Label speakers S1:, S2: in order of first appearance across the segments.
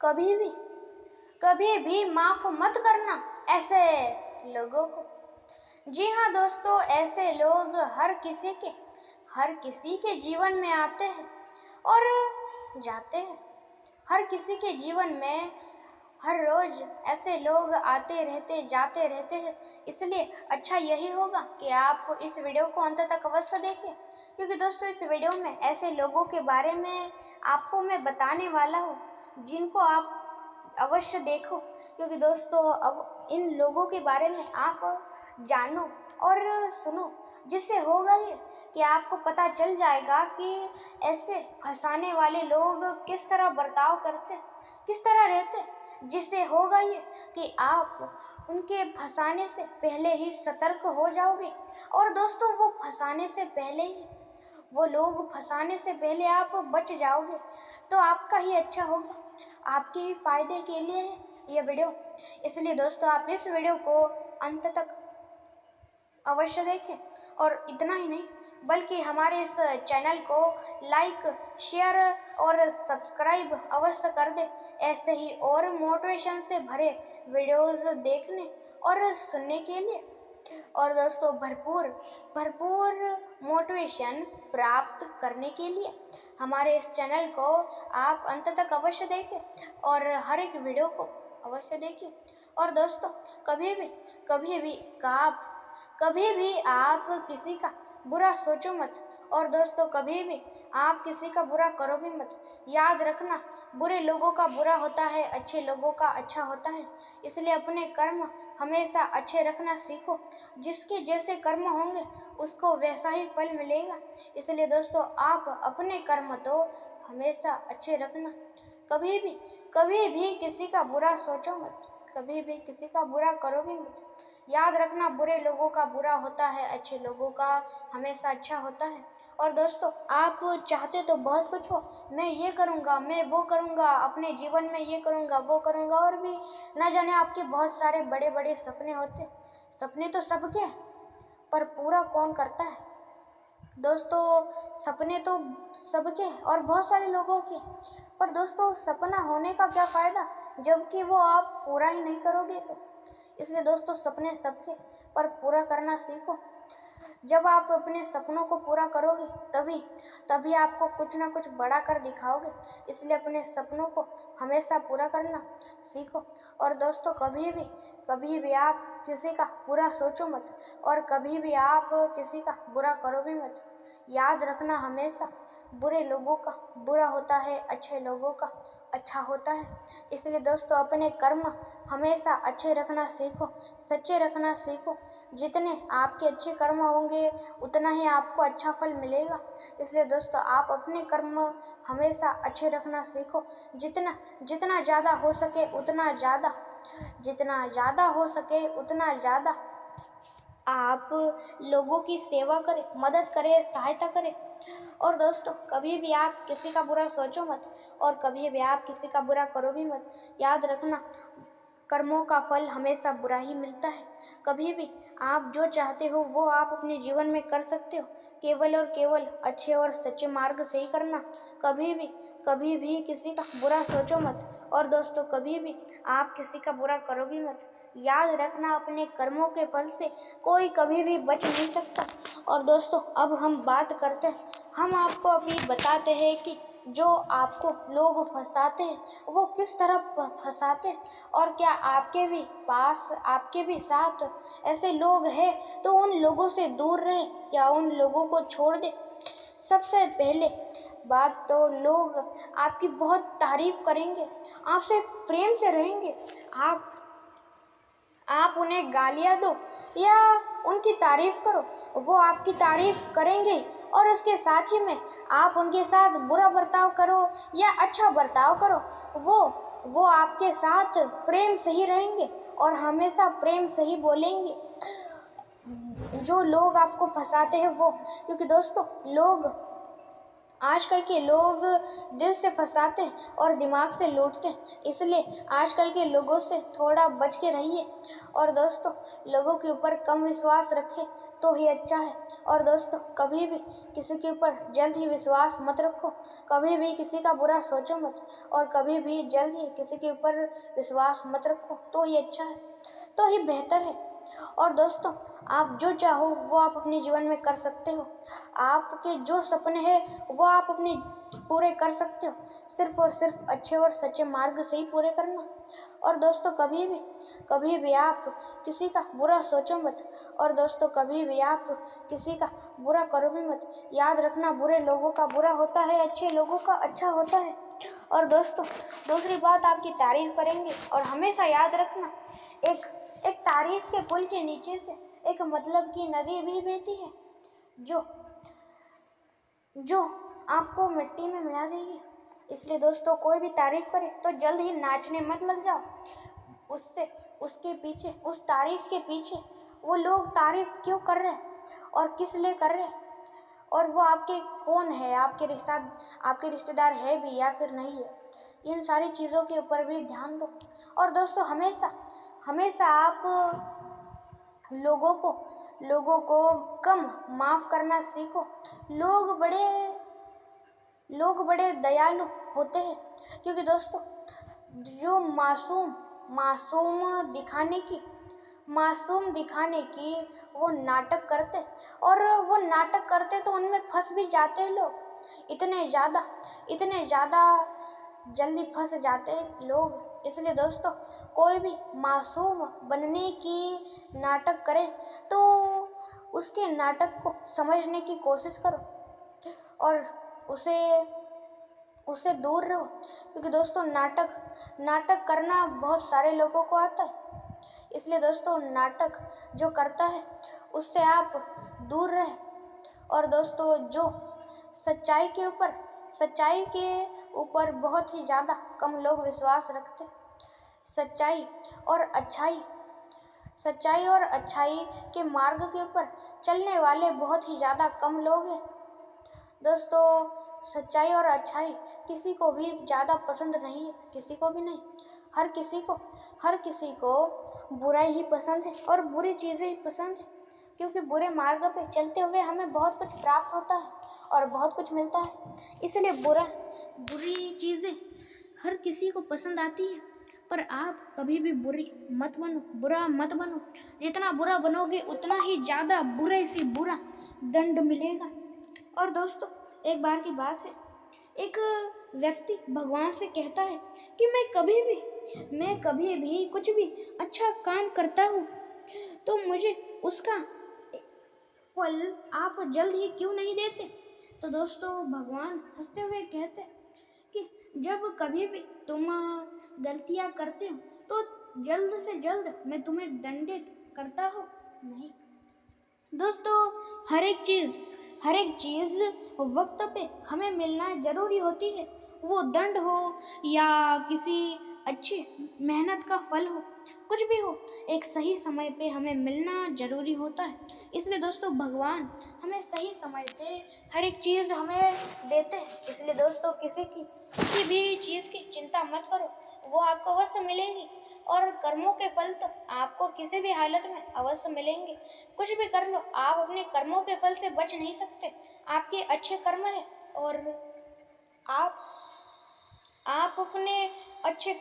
S1: कभी भी माफ मत करना ऐसे लोगों को। जी हाँ दोस्तों, ऐसे लोग हर किसी के जीवन में आते हैं और जाते हैं। हर किसी के जीवन में हर रोज ऐसे लोग आते रहते जाते रहते हैं। इसलिए अच्छा यही होगा कि आप इस वीडियो को अंत तक अवश्य देखें, क्योंकि दोस्तों इस वीडियो में ऐसे लोगों के बारे में आपको मैं बताने वाला हूँ जिनको आप अवश्य देखो, क्योंकि दोस्तों अब इन लोगों के बारे में आप जानो और सुनो, जिससे होगा ये कि आपको पता चल जाएगा कि ऐसे फंसाने वाले लोग किस तरह बर्ताव करते, किस तरह रहते, जिससे होगा ये कि आप उनके फंसाने से पहले ही सतर्क हो जाओगे। और दोस्तों वो लोग फंसाने से पहले आप बच जाओगे, तो आपका ही अच्छा होगा, आपके ही फायदे के लिए है ये वीडियो। इसलिए दोस्तों आप इस वीडियो को अंत तक अवश्य देखें, और इतना ही नहीं बल्कि हमारे इस चैनल को लाइक, शेयर और सब्सक्राइब अवश्य कर दें, ऐसे ही और मोटिवेशन से भरे वीडियोस देखने और सुनने के लिए। और दोस्तों भरपूर मोटिवेशन प्राप्त करने के लिए हमारे इस चैनल को आप अंत तक अवश्य देखें और हर एक वीडियो को अवश्य देखें। और दोस्तों कभी भी आप किसी का बुरा सोचो मत, और दोस्तों कभी भी आप किसी का बुरा करो भी मत। याद रखना, बुरे लोगों का बुरा होता है, अच्छे लोगों का अच्छा होता है। इसलिए अपने कर्म हमेशा अच्छे रखना सीखो। जिसके जैसे कर्म होंगे उसको वैसा ही फल मिलेगा। इसलिए दोस्तों आप अपने कर्म तो हमेशा अच्छे रखना। कभी भी किसी का बुरा सोचो मत, कभी भी किसी का बुरा करो भी मत। याद रखना, बुरे लोगों का बुरा होता है, अच्छे लोगों का हमेशा अच्छा होता है। और दोस्तों आप चाहते तो बहुत कुछ हो, मैं ये करूँगा, मैं वो करूँगा, अपने जीवन में ये करूँगा, वो करूँगा, और भी ना जाने आपके बहुत सारे बड़े बड़े सपने होते। सपने तो सबके, पर पूरा कौन करता है दोस्तों? सपने तो सबके और बहुत सारे लोगों के, पर दोस्तों सपना होने का क्या फ़ायदा जबकि वो आप पूरा ही नहीं करोगे तो। इसलिए दोस्तों सपने सबके, पर पूरा करना सीखो। जब आप अपने सपनों को पूरा करोगे तभी आपको कुछ ना कुछ बड़ा कर दिखाओगे। इसलिए अपने सपनों को हमेशा पूरा करना सीखो। और दोस्तों कभी भी आप किसी का बुरा सोचो मत, और कभी भी आप किसी का बुरा करो भी मत। याद रखना, हमेशा बुरे लोगों का बुरा होता है, अच्छे लोगों का अच्छा होता है। इसलिए दोस्तों अपने कर्म हमेशा अच्छे रखना सीखो, सच्चे रखना सीखो। जितने आपके अच्छे कर्म होंगे उतना ही आपको अच्छा फल मिलेगा। इसलिए दोस्तों आप अपने कर्म हमेशा अच्छे रखना सीखो। जितना ज़्यादा हो सके उतना ज़्यादा, जितना ज़्यादा हो सके उतना ज़्यादा आप लोगों की सेवा करें, मदद करें, सहायता करें। और दोस्तों कभी भी आप किसी का बुरा सोचो मत, और कभी भी आप किसी का बुरा करो भी मत। याद रखना, कर्मों का फल हमेशा बुरा ही मिलता है। कभी भी आप जो चाहते हो वो आप अपने जीवन में कर सकते हो, केवल और केवल अच्छे और सच्चे मार्ग से ही करना। कभी भी किसी का बुरा सोचो मत, और दोस्तों कभी भी आप किसी का बुरा करो भी मत। याद रखना, अपने कर्मों के फल से कोई कभी भी बच नहीं सकता। और दोस्तों अब हम बात करते हैं, हम आपको अभी बताते हैं कि जो आपको लोग फंसाते हैं वो किस तरह फंसाते हैं, और क्या आपके भी साथ ऐसे लोग हैं तो उन लोगों से दूर रहें या उन लोगों को छोड़ दें। सबसे पहले बात तो लोग आपकी बहुत तारीफ करेंगे, आपसे प्रेम से रहेंगे। आप उन्हें गालियाँ दो या उनकी तारीफ करो, वो आपकी तारीफ करेंगे, और उसके साथ ही में आप उनके साथ बुरा बर्ताव करो या अच्छा बर्ताव करो, वो आपके साथ प्रेम से ही रहेंगे और हमेशा प्रेम से ही बोलेंगे। जो लोग आपको फंसाते हैं वो, क्योंकि दोस्तों आजकल के लोग दिल से फंसाते हैं और दिमाग से लूटते हैं। इसलिए आजकल के लोगों से थोड़ा बच के रहिए, और दोस्तों लोगों के ऊपर कम विश्वास रखें तो ही अच्छा है। और दोस्तों कभी भी किसी के ऊपर जल्द ही विश्वास मत रखो, कभी भी किसी का बुरा सोचो मत और कभी भी जल्द ही किसी के ऊपर विश्वास मत रखो। तो ही अच्छा है, तो ही बेहतर है। और दोस्तों आप जो चाहो वो आप अपने जीवन में कर सकते हो। आपके जो सपने हैं वो आप अपने पूरे कर सकते हो, सिर्फ और सिर्फ अच्छे और सच्चे मार्ग से ही पूरे करना। और दोस्तों कभी भी आप किसी का बुरा सोचो मत और दोस्तों कभी भी आप किसी का बुरा करो भी मत। याद रखना बुरे लोगों का बुरा होता है, अच्छे लोगों का अच्छा होता है। और दोस्तों दूसरी बात आपकी तारीफ करेंगे और हमेशा याद रखना एक एक तारीफ के पुल के नीचे से एक मतलब की नदी भी बहती है जो जो आपको मिट्टी में मिला देगी। इसलिए दोस्तों कोई भी तारीफ करे तो जल्द ही नाचने मत लग जाओ। उसके पीछे, उस तारीफ के पीछे वो लोग तारीफ क्यों कर रहे हैं और किस लिए कर रहे हैं और वो आपके कौन है, आपके रिश्तेदार है भी या फिर नहीं है, इन सारी चीज़ों के ऊपर भी ध्यान दो। और दोस्तों हमेशा आप लोगों को कम माफ़ करना सीखो। लोग बड़े दयालु होते हैं क्योंकि दोस्तों जो मासूम दिखाने की वो नाटक करते और वो नाटक करते तो उनमें फंस भी जाते हैं लोग। इतने ज़्यादा जल्दी फंस जाते हैं लोग। इसलिए दोस्तों कोई भी मासूम बनने की नाटक करे तो उसके नाटक को समझने की कोशिश करो और उससे दूर रहो क्योंकि दोस्तों नाटक करना बहुत सारे लोगों को आता है। इसलिए दोस्तों नाटक जो करता है उससे आप दूर रहें। और दोस्तों जो सच्चाई के ऊपर बहुत ही ज़्यादा कम लोग विश्वास रखते। सच्चाई और अच्छाई के मार्ग के ऊपर चलने वाले बहुत ही ज़्यादा कम लोग हैं। दोस्तों सच्चाई और अच्छाई किसी को भी ज़्यादा पसंद नहीं है, किसी को भी नहीं। हर किसी को बुराई ही पसंद है और बुरी चीज़ें ही पसंद है क्योंकि बुरे मार्ग पे चलते हुए हमें बहुत कुछ प्राप्त होता है और बहुत कुछ मिलता है। इसलिए बुरी चीज़ें हर किसी को पसंद आती है, पर आप कभी भी बुरा मत बनो। जितना बुरा बनोगे उतना ही ज़्यादा बुरे से बुरा दंड मिलेगा। और दोस्तों एक बार की बात है, एक व्यक्ति भगवान से कहता है कि मैं कभी भी कुछ भी अच्छा काम करता हूँ तो मुझे उसका फल आप जल्द ही क्यों नहीं देते। तो दोस्तों भगवान हंसते हुए कहते हैं कि जब कभी भी तुम गलतियाँ करते हो तो जल्द से जल्द मैं तुम्हें दंडित करता हूँ नहीं। दोस्तों हर एक चीज़ वक्त पे हमें मिलना जरूरी होती है, वो दंड हो या किसी अच्छी मेहनत का फल हो, कुछ भी हो, एक सही समय पे हमें मिलना जरूरी होता है। इसलिए दोस्तों भगवान हमें सही समय पे हर एक चीज़ हमें देते हैं। इसलिए दोस्तों किसी भी चीज़ की चिंता मत करो, वो आपको अवश्य मिलेगी और कर्मों के फल तो आपको किसी भी हालत में अवश्य मिलेंगे। कुछ भी कर लो, आप अपने कर्मों के फल से बच नहीं सकते। आपके अच्छे कर्म है और आप अपने अच्छे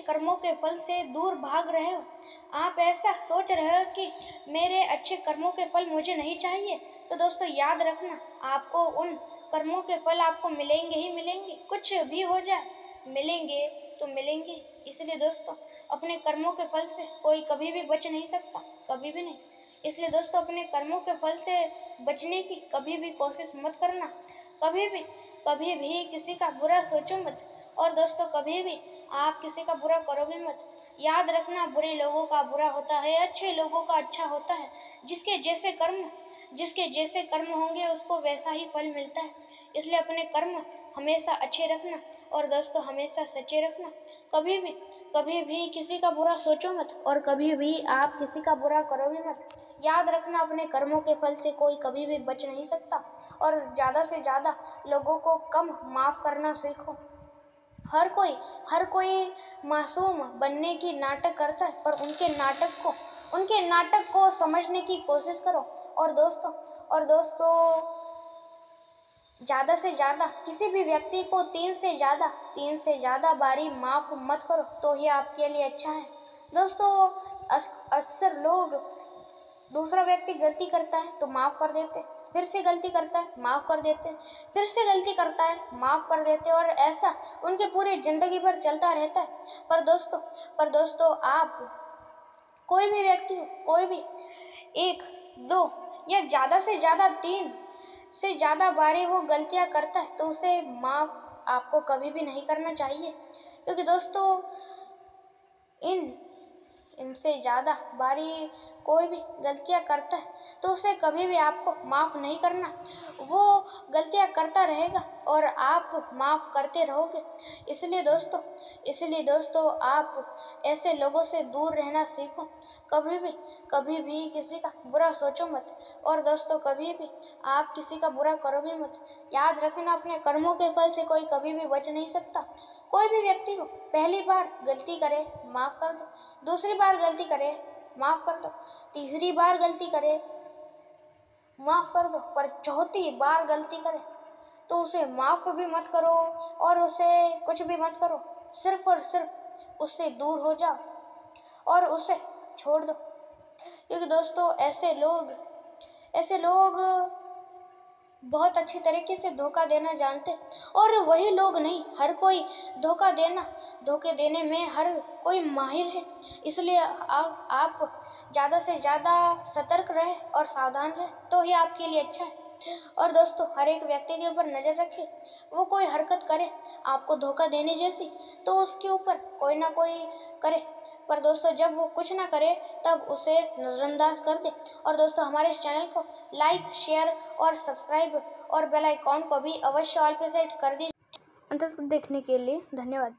S1: कर्मों के फल से दूर भाग रहे हो। आप ऐसा सोच रहे हो कि मेरे अच्छे कर्मों के फल मुझे नहीं चाहिए, तो दोस्तों याद रखना आपको उन कर्मों के फल आपको मिलेंगे ही मिलेंगे। कुछ भी हो जाए मिलेंगे तो मिलेंगे। इसलिए दोस्तों अपने कर्मों के फल से कोई कभी भी बच नहीं सकता, कभी भी नहीं। इसलिए दोस्तों अपने कर्मों के फल से बचने की कभी भी कोशिश मत करना। कभी भी किसी का बुरा सोचो मत और दोस्तों कभी भी आप किसी का बुरा करो भी मत। याद रखना बुरे लोगों का बुरा होता है, अच्छे लोगों का अच्छा होता है। जिसके जैसे कर्म होंगे उसको वैसा ही फल मिलता है। इसलिए अपने कर्म हमेशा अच्छे रखना और दोस्तों हमेशा सच्चे रखना। कभी भी किसी का बुरा सोचो मत और कभी भी आप किसी का बुरा करो भी मत। याद रखना अपने कर्मों के फल से कोई कभी भी बच नहीं सकता और ज़्यादा से ज़्यादा लोगों को कम माफ़ करना सीखो। हर कोई मासूम बनने की नाटक करता है, पर उनके नाटक को समझने की कोशिश करो और दोस्तों ज़्यादा से ज़्यादा किसी भी व्यक्ति को 3 से ज़्यादा बारी माफ़ मत करो, तो ही आपके लिए अच्छा है। दोस्तों अक्सर लोग दूसरा व्यक्ति गलती करता है तो माफ़ कर देते, फिर से गलती करता है माफ़ कर देते, फिर से गलती करता है माफ़ कर देते, और ऐसा उनके पूरी ज़िंदगी भर चलता रहता है। पर दोस्तों आप कोई भी व्यक्ति हो, कोई भी 1, 2 या ज़्यादा से ज़्यादा 3 से ज़्यादा बारी वो गलतियाँ करता है तो उसे माफ़ आपको कभी भी नहीं करना चाहिए, क्योंकि दोस्तों इनसे ज़्यादा बारी कोई भी गलतियाँ करता है तो उसे कभी भी आपको माफ़ नहीं करना। वो गलतियाँ करता रहेगा और आप माफ़ करते रहोगे। इसलिए दोस्तों आप ऐसे लोगों से दूर रहना सीखो। कभी भी किसी का बुरा सोचो मत, और दोस्तों कभी भी आप किसी का बुरा करो भी मत। याद रखना, अपने कर्मों के फल से कोई कभी भी बच नहीं सकता। कोई भी व्यक्ति हो, पहली बार गलती करे माफ़ कर दो, दूसरी बार गलती करे माफ़ कर दो, तीसरी बार गलती करे माफ़ कर दो, पर चौथी बार गलती करे तो उसे माफ़ भी मत करो और उसे कुछ भी मत करो। सिर्फ और सिर्फ उससे दूर हो जाओ और उसे छोड़ दो, क्योंकि दोस्तों ऐसे लोग बहुत अच्छी तरीके से धोखा देना जानते, और वही लोग नहीं, हर कोई धोखे देने में हर कोई माहिर है। इसलिए आप ज़्यादा से ज़्यादा सतर्क रहे और सावधान रहे, तो ही आपके लिए अच्छा है। और दोस्तों हर एक व्यक्ति के ऊपर नज़र रखें, वो कोई हरकत करे आपको धोखा देने जैसी तो उसके ऊपर कोई ना कोई करे, पर दोस्तों जब वो कुछ ना करे तब उसे नज़रअंदाज कर दे। और दोस्तों हमारे इस चैनल को लाइक, शेयर और सब्सक्राइब और बेल आइकॉन को भी अवश्य ऑल पे सेट कर दीजिए। अंत तक देखने के लिए धन्यवाद।